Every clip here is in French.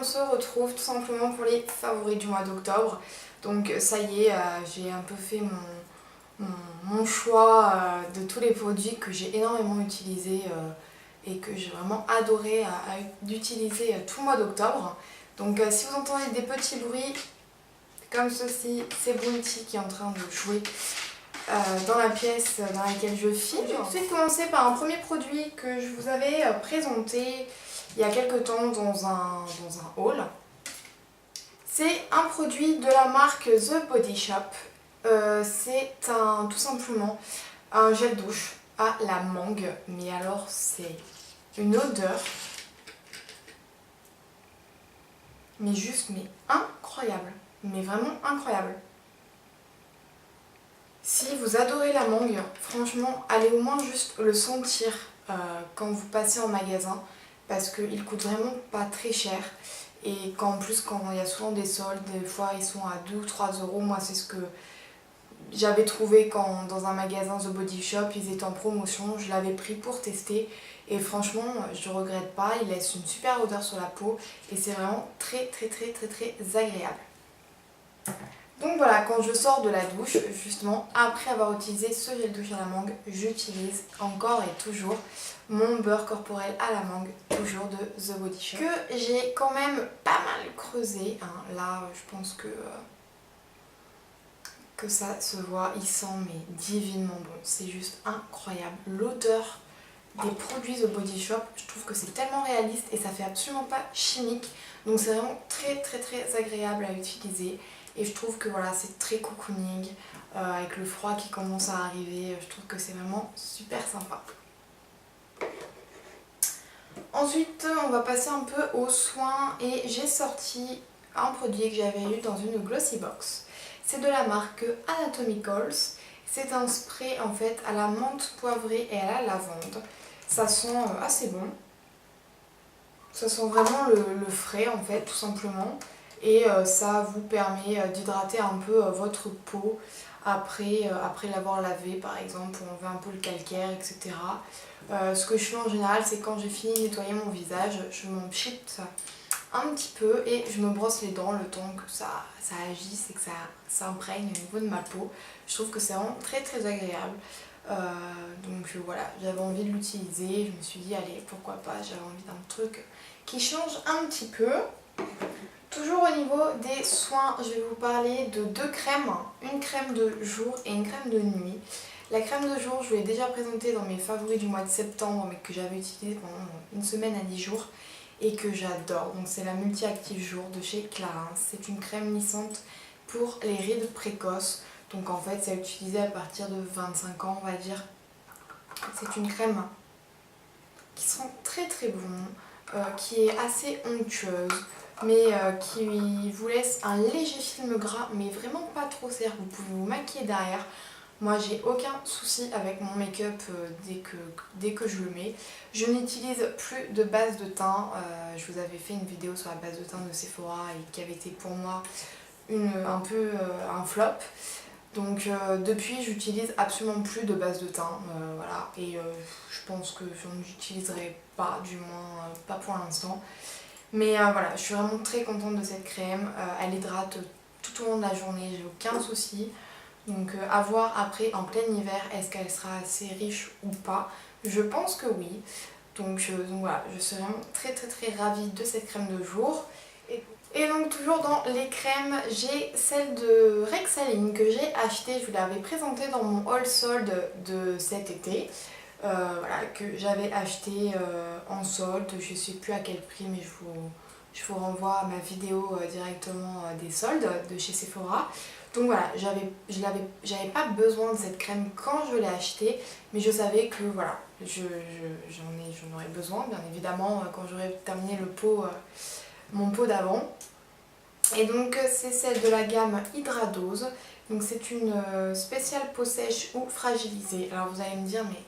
on se retrouve tout simplement pour les favoris du mois d'octobre. Donc ça y est, j'ai un peu fait mon choix de tous les produits que j'ai énormément utilisés et que j'ai vraiment adoré d'utiliser tout le mois d'octobre. Donc si vous entendez des petits bruits comme ceci, c'est Bounty qui est en train de jouer dans la pièce dans laquelle je filme. Je vais tout de suite commencer par un premier produit que je vous avais présenté il y a quelques temps dans un haul. C'est un produit de la marque The Body Shop. C'est tout simplement un gel douche à la mangue, mais alors c'est une odeur mais incroyable, mais vraiment incroyable. Si vous adorez la mangue, franchement, allez au moins juste le sentir quand vous passez en magasin, parce qu'il coûte vraiment pas très cher. Et qu'en plus, quand il y a souvent des soldes, des fois ils sont à 2 ou 3 euros. Moi, c'est ce que j'avais trouvé quand dans un magasin The Body Shop, ils étaient en promotion. Je l'avais pris pour tester et franchement, je regrette pas. Il laisse une super odeur sur la peau et c'est vraiment très agréable. Donc voilà, quand je sors de la douche, justement, après avoir utilisé ce gel douche à la mangue, j'utilise encore et toujours mon beurre corporel à la mangue, toujours de The Body Shop, que j'ai quand même pas mal creusé. Hein. Là, je pense que ça se voit, il sent mais divinement bon. C'est juste incroyable. L'odeur des produits The Body Shop, je trouve que c'est tellement réaliste et ça fait absolument pas chimique. Donc c'est vraiment très agréable à utiliser. Et je trouve que voilà, c'est très cocooning, avec le froid qui commence à arriver, je trouve que c'est vraiment super sympa. Ensuite, on va passer un peu aux soins et j'ai sorti un produit que j'avais eu dans une glossy box. C'est de la marque Anatomicals. C'est un spray en fait à la menthe poivrée et à la lavande. Ça sent assez bon. Ça sent vraiment le frais en fait, tout simplement. Et ça vous permet d'hydrater un peu votre peau après l'avoir lavé par exemple, pour enlever un peu le calcaire, etc. Ce que je fais en général, c'est quand j'ai fini de nettoyer mon visage, je m'en pchite un petit peu et je me brosse les dents le temps que ça agisse et que ça s'imprègne au niveau de ma peau. Je trouve que c'est vraiment très agréable. Donc voilà, j'avais envie de l'utiliser, je me suis dit allez, pourquoi pas, j'avais envie d'un truc qui change un petit peu. Toujours au niveau des soins, je vais vous parler de deux crèmes, une crème de jour et une crème de nuit. La crème de jour, je vous l'ai déjà présentée dans mes favoris du mois de septembre, mais que j'avais utilisée pendant une semaine à 10 jours et que j'adore. Donc c'est la Multi-Active Jour de chez Clarins. C'est une crème lissante pour les rides précoces. Donc en fait, c'est utilisé à partir de 25 ans, on va dire. C'est une crème qui sent très bon, qui est assez onctueuse, mais qui vous laisse un léger film gras, mais vraiment pas trop serre. Vous pouvez vous maquiller derrière. Moi, j'ai aucun souci avec mon make-up dès que je le mets. Je n'utilise plus de base de teint. Je vous avais fait une vidéo sur la base de teint de Sephora et qui avait été pour moi un peu un flop. Donc depuis, j'utilise absolument plus de base de teint, voilà, et je pense que je n'utiliserai pas, du moins pas pour l'instant. Mais voilà, je suis vraiment très contente de cette crème, elle hydrate tout au long de la journée, j'ai aucun souci. Donc à voir après en plein hiver, est-ce qu'elle sera assez riche ou pas? Je pense que oui. Donc voilà, je suis vraiment très ravie de cette crème de jour. Et donc toujours dans les crèmes, j'ai celle de Rexaline que j'ai achetée, je vous l'avais présentée dans mon haul solde de cet été. Voilà, que j'avais acheté en solde, je ne sais plus à quel prix, mais je vous renvoie à ma vidéo directement des soldes de chez Sephora. Donc voilà, j'avais pas besoin de cette crème quand je l'ai achetée, mais je savais que voilà, j'en aurais besoin, bien évidemment, quand j'aurai terminé mon pot d'avant. Et donc c'est celle de la gamme Hydradose. Donc c'est une spéciale peau sèche ou fragilisée. Alors vous allez me dire, mais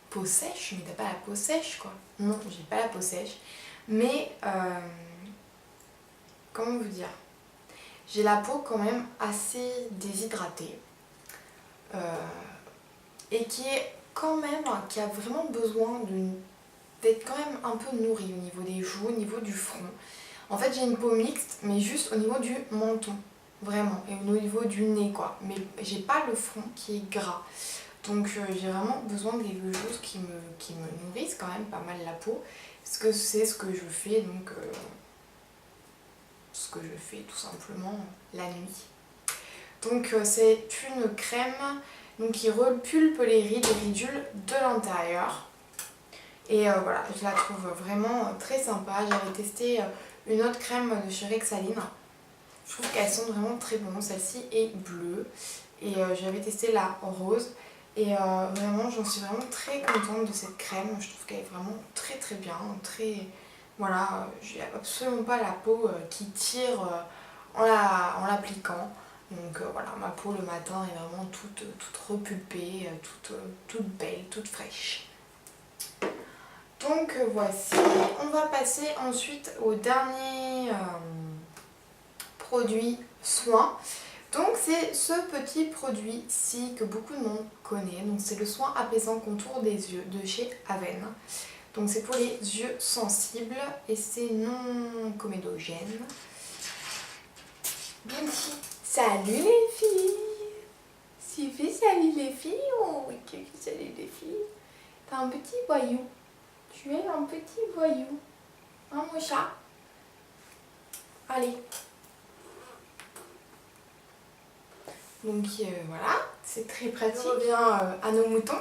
peau sèche? Mais t'as pas la peau sèche quoi? Non, j'ai pas la peau sèche. Mais comment vous dire? J'ai la peau quand même assez déshydratée. Et qui a vraiment besoin d'être quand même un peu nourrie au niveau des joues, au niveau du front. En fait j'ai une peau mixte mais juste au niveau du menton, vraiment, et au niveau du nez quoi. Mais j'ai pas le front qui est gras. Donc j'ai vraiment besoin de quelque chose qui me nourrisse quand même pas mal la peau. Parce que c'est ce que je fais donc ce que je fais tout simplement la nuit. Donc c'est une crème donc, qui repulpe les rides et ridules de l'intérieur. Et voilà, je la trouve vraiment très sympa. J'avais testé une autre crème de chez Rexaline. Je trouve qu'elles sont vraiment très bonnes. Celle-ci est bleue et j'avais testé la rose. Et vraiment, j'en suis vraiment très contente de cette crème. Je trouve qu'elle est vraiment très très bien. Très, voilà, j'ai absolument pas la peau qui tire en l'appliquant. Donc voilà, ma peau le matin est vraiment toute repulpée, toute belle, toute fraîche. Donc voici, on va passer ensuite au dernier produit soin. Donc c'est ce petit produit-ci que beaucoup de monde connaît. Donc c'est le soin apaisant contour des yeux de chez Avène. Donc c'est pour les yeux sensibles et c'est non comédogène. Bien dit. Salut les filles! Tu fais salut les filles? Oh, salut les filles! T'es un petit voyou. Tu es un petit voyou. Hein mon chat? Allez. Donc voilà, c'est très pratique. On revient à nos moutons.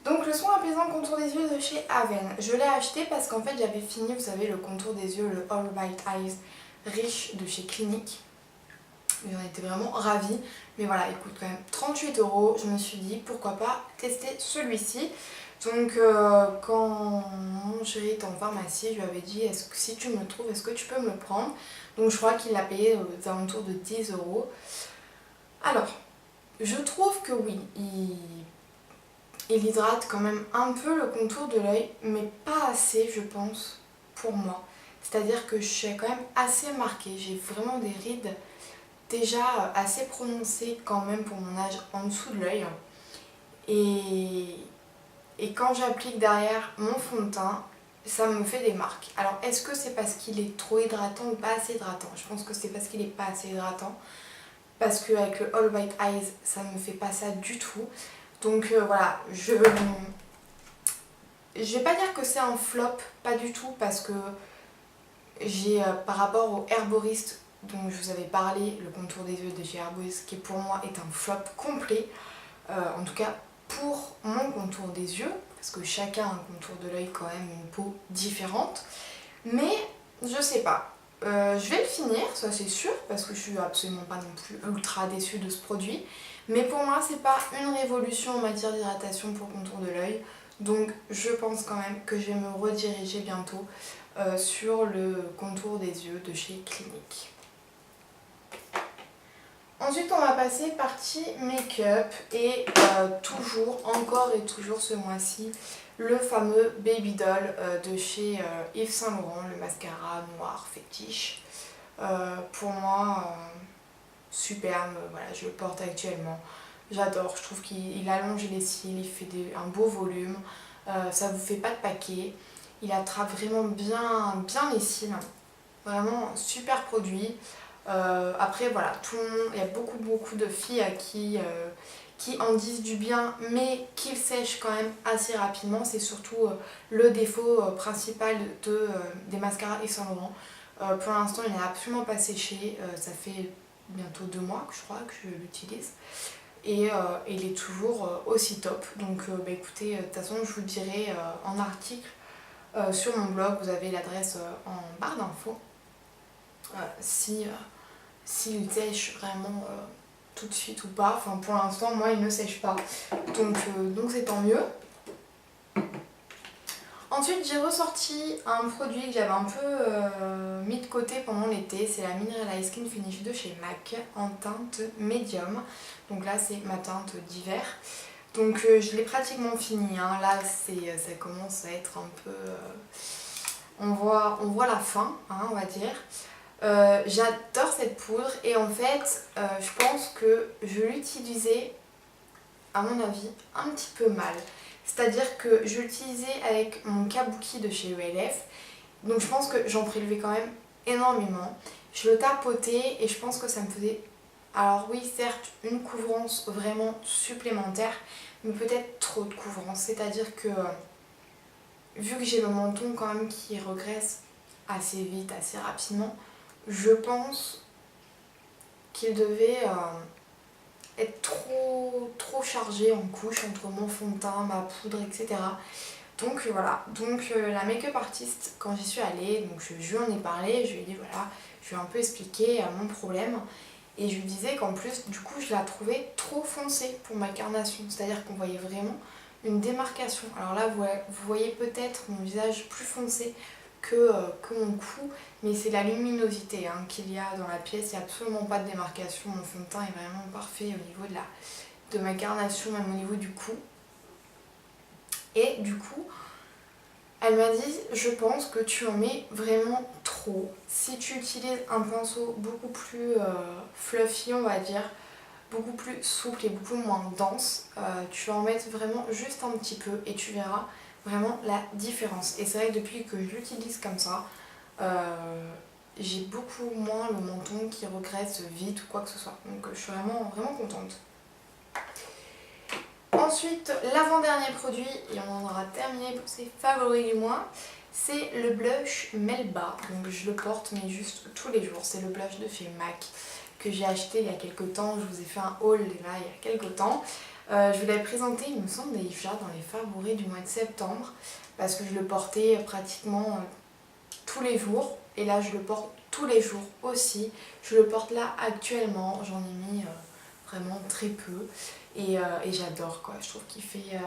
Donc le soin apaisant contour des yeux de chez Avène. Je l'ai acheté parce qu'en fait j'avais fini, vous savez, le contour des yeux, le All Right Eyes riche de chez Clinique. J'en étais vraiment ravie. Mais voilà, il coûte quand même 38 €. Je me suis dit pourquoi pas tester celui-ci. Donc quand mon chéri était en pharmacie, je lui avais dit si tu me le trouves, est-ce que tu peux me le prendre? Donc je crois qu'il l'a payé aux alentours de 10 €. Alors, je trouve que oui, il hydrate quand même un peu le contour de l'œil, mais pas assez je pense pour moi. C'est-à-dire que je suis quand même assez marquée, j'ai vraiment des rides déjà assez prononcées quand même pour mon âge en dessous de l'œil. Et quand j'applique derrière mon fond de teint, ça me fait des marques. Alors est-ce que c'est parce qu'il est trop hydratant ou pas assez hydratant? Je pense que c'est parce qu'il n'est pas assez hydratant. Parce qu'avec le All White Eyes, ça ne me fait pas ça du tout. Donc voilà, je vais pas dire que c'est un flop, pas du tout, parce que j'ai par rapport au Herboriste dont je vous avais parlé, le contour des yeux de chez Herboriste, qui pour moi est un flop complet, en tout cas pour mon contour des yeux, parce que chacun a un contour de l'œil quand même, une peau différente, mais je sais pas. Je vais le finir, ça c'est sûr, parce que je suis absolument pas non plus ultra déçue de ce produit. Mais pour moi, c'est pas une révolution en matière d'hydratation pour le contour de l'œil. Donc je pense quand même que je vais me rediriger bientôt sur le contour des yeux de chez Clinique. Ensuite, on va passer partie make-up et encore et toujours ce mois-ci, le fameux Baby Doll de chez Yves Saint Laurent, le mascara noir fétiche. Pour moi, superbe, voilà, je le porte actuellement. J'adore, je trouve qu'il allonge les cils, il fait un beau volume, ça vous fait pas de paquet, il attrape vraiment bien les cils, vraiment super produit. Après voilà, il y a beaucoup de filles qui en disent du bien mais qui sèchent quand même assez rapidement. C'est surtout le défaut principal des mascaras Yves Saint Laurent. Pour l'instant il n'est absolument pas séché, ça fait bientôt 2 mois que je crois que je l'utilise et il est toujours aussi top. Donc écoutez, de toute façon je vous le dirai en article sur mon blog, vous avez l'adresse en barre d'infos. S'il sèche vraiment tout de suite ou pas. Enfin pour l'instant moi il ne sèche pas. Donc c'est tant mieux. Ensuite j'ai ressorti un produit que j'avais un peu mis de côté pendant l'été. C'est la Mineralized Skin Finish de chez MAC en teinte médium. Donc là c'est ma teinte d'hiver. Donc je l'ai pratiquement fini. Hein. Là ça commence à être un peu... on voit la fin, hein, on va dire. J'adore cette poudre et en fait je pense que je l'utilisais à mon avis un petit peu mal, c'est à dire que je l'utilisais avec mon kabuki de chez ELF, donc je pense que j'en prélevais quand même énormément. Je le tapotais et je pense que ça me faisait, alors oui certes, une couvrance vraiment supplémentaire, mais peut-être trop de couvrance. C'est-à-dire que vu que j'ai le menton quand même qui regresse assez vite, assez rapidement, je pense qu'il devait être trop chargé en couches entre mon fond de teint, ma poudre, etc. Donc voilà, la make-up artiste, quand j'y suis allée, donc je lui en ai parlé, je lui ai dit voilà, je lui ai un peu expliqué mon problème. Et je lui disais qu'en plus, du coup, je la trouvais trop foncée pour ma carnation. C'est-à-dire qu'on voyait vraiment une démarcation. Alors là, vous voyez peut-être mon visage plus foncé que mon cou, mais c'est la luminosité qu'il y a dans la pièce. Il n'y a absolument pas de démarcation. Mon fond de teint est vraiment parfait au niveau de ma carnation, même au niveau du cou. Et du coup, elle m'a dit, je pense que tu en mets vraiment trop. Si tu utilises un pinceau beaucoup plus fluffy, on va dire, beaucoup plus souple et beaucoup moins dense, tu vas en mettre vraiment juste un petit peu et tu verras vraiment la différence. Et c'est vrai que depuis que je l'utilise comme ça, j'ai beaucoup moins le menton qui regresse vite ou quoi que ce soit. Donc je suis vraiment contente. Ensuite, l'avant-dernier produit, et on en aura terminé pour ses favoris du mois, c'est le blush Melba. Donc je le porte mais juste tous les jours. C'est le blush de chez MAC que j'ai acheté il y a quelques temps. Je vous ai fait un haul là il y a quelques temps. Je vous l'avais présenté, il me semble déjà, dans les favoris du mois de septembre, parce que je le portais pratiquement tous les jours. Et là je le porte tous les jours aussi. Je le porte là actuellement, j'en ai mis vraiment très peu. Et j'adore quoi, je trouve qu'il fait,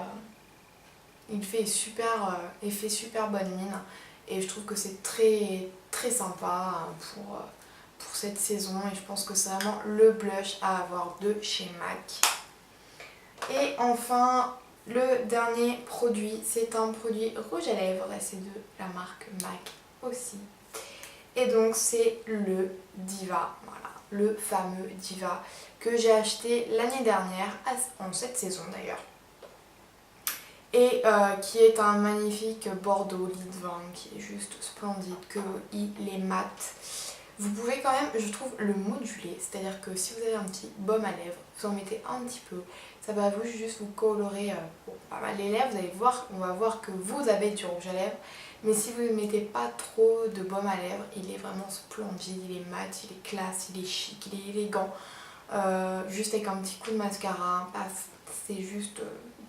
il fait super bonne mine. Et je trouve que c'est très sympa pour cette saison. Et je pense que c'est vraiment le blush à avoir de chez MAC. Et enfin, le dernier produit, c'est un produit rouge à lèvres. Et c'est de la marque MAC aussi. Et donc c'est le Diva, voilà, le fameux Diva que j'ai acheté l'année dernière, en cette saison d'ailleurs. Et qui est un magnifique bordeaux lit de vin, qui est juste splendide, qu'il est mat. Vous pouvez quand même, je trouve, le moduler, c'est-à-dire que si vous avez un petit baume à lèvres, vous en mettez un petit peu, ça va juste vous colorer pas mal les lèvres, vous allez voir, on va voir que vous avez du rouge à lèvres, mais si vous ne mettez pas trop de baume à lèvres, il est vraiment splendide, il est mat, il est classe, il est chic, il est élégant, juste avec un petit coup de mascara, paf, c'est juste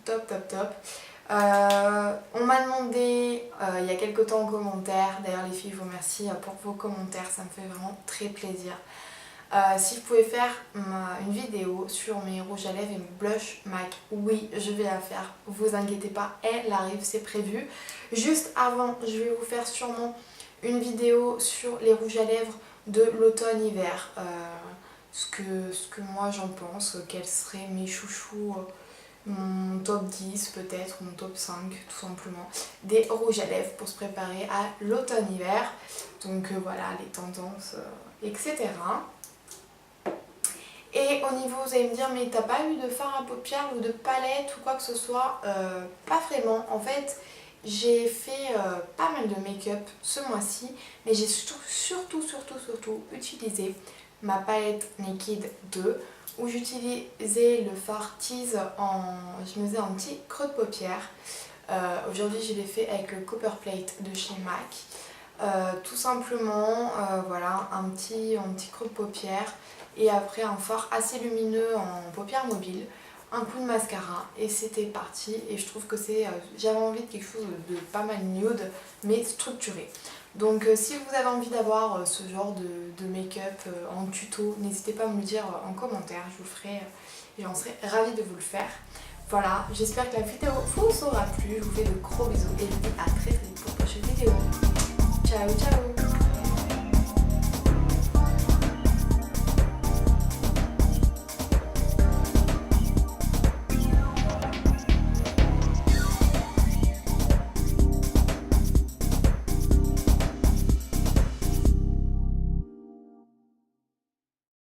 top. On m'a demandé il y a quelques temps en commentaire, d'ailleurs les filles je vous remercie pour vos commentaires, ça me fait vraiment très plaisir. Si vous pouvez faire une vidéo sur mes rouges à lèvres et mes blush MAC, oui je vais la faire, vous inquiétez pas, elle arrive, c'est prévu. Juste avant, je vais vous faire sûrement une vidéo sur les rouges à lèvres de l'automne-hiver, ce que moi j'en pense, quels seraient mes chouchous, mon top 10 peut-être, mon top 5 tout simplement, des rouges à lèvres pour se préparer à l'automne-hiver. Donc voilà les tendances, etc. Et au niveau, vous allez me dire, mais t'as pas eu de fard à paupières ou de palette ou quoi que ce soit? Pas vraiment. En fait, j'ai fait pas mal de make-up ce mois-ci, mais j'ai surtout utilisé ma palette Naked 2 où j'utilisais le fard Tease je me faisais un petit creux de paupière. Aujourd'hui, je l'ai fait avec le Copper Plate de chez MAC. Tout simplement, voilà, un petit creux de paupière et après un fard assez lumineux en paupières mobiles, un coup de mascara et c'était parti. Et je trouve que j'avais envie de quelque chose de pas mal nude mais structuré. Donc si vous avez envie d'avoir ce genre de make-up en tuto, n'hésitez pas à me le dire en commentaire, je vous le ferai et j'en serai ravie de vous le faire. Voilà, j'espère que la vidéo vous aura plu, je vous fais de gros bisous et je vous dis à très vite pour une prochaine vidéo. Ciao ciao.